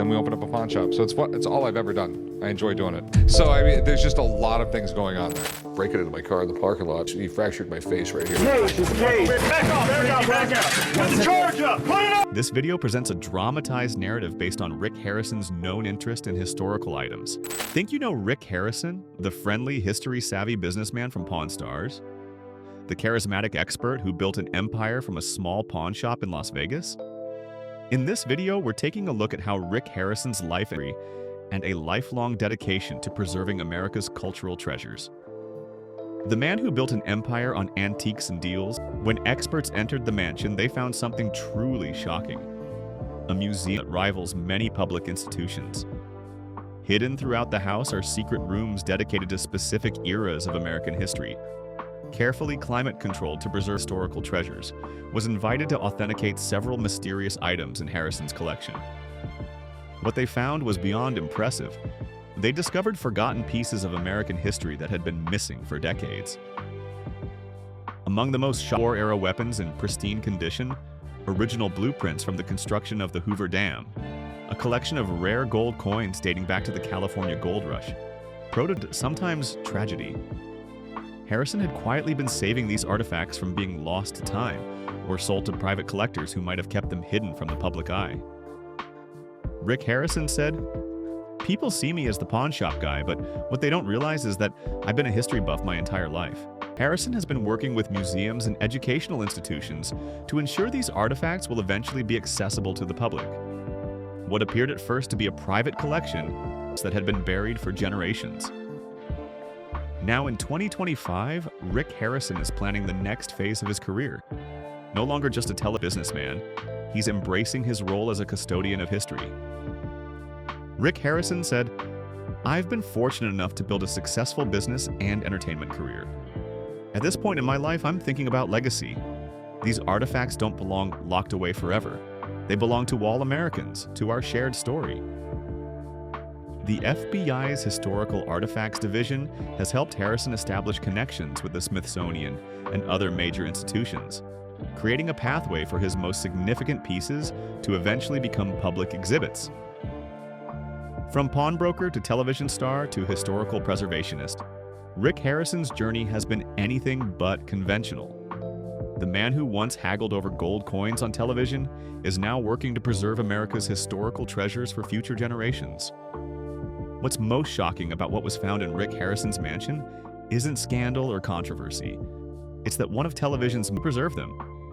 then we opened up a pawn shop. So it's all I've ever done. I enjoy doing it. So I mean, there's just a lot of things going on there. Breaking into my car in the parking lot, he fractured my face right here. Back out. Put the charge up. Put it up. This video presents a dramatized narrative based on Rick Harrison's known interest in historical items. Think you know Rick Harrison, the friendly, history-savvy businessman from Pawn Stars? The charismatic expert who built an empire from a small pawn shop in Las Vegas? In this video, we're taking a look at how Rick Harrison's life and a lifelong dedication to preserving America's cultural treasures. The man who built an empire on antiques and deals, when experts entered the mansion, they found something truly shocking. A museum that rivals many public institutions. Hidden throughout the house are secret rooms dedicated to specific eras of American history. Carefully climate-controlled to preserve historical treasures, was invited to authenticate several mysterious items in Harrison's collection. What they found was beyond impressive. They discovered forgotten pieces of American history that had been missing for decades. Among the most war-era weapons in pristine condition, original blueprints from the construction of the Hoover Dam, a collection of rare gold coins dating back to the California Gold Rush, sometimes tragedy. Harrison had quietly been saving these artifacts from being lost to time or sold to private collectors who might have kept them hidden from the public eye. Rick Harrison said, "People see me as the pawn shop guy, but what they don't realize is that I've been a history buff my entire life." Harrison has been working with museums and educational institutions to ensure these artifacts will eventually be accessible to the public. What appeared at first to be a private collection that had been buried for generations. Now in 2025, Rick Harrison is planning the next phase of his career. No longer just a businessman, he's embracing his role as a custodian of history. Rick Harrison said, "I've been fortunate enough to build a successful business and entertainment career. At this point in my life, I'm thinking about legacy. These artifacts don't belong locked away forever. They belong to all Americans, to our shared story." The FBI's Historical Artifacts Division has helped Harrison establish connections with the Smithsonian and other major institutions, creating a pathway for his most significant pieces to eventually become public exhibits. From pawnbroker to television star to historical preservationist, Rick Harrison's journey has been anything but conventional. The man who once haggled over gold coins on television is now working to preserve America's historical treasures for future generations. What's most shocking about what was found in Rick Harrison's mansion isn't scandal or controversy. It's that one of television's preserved them.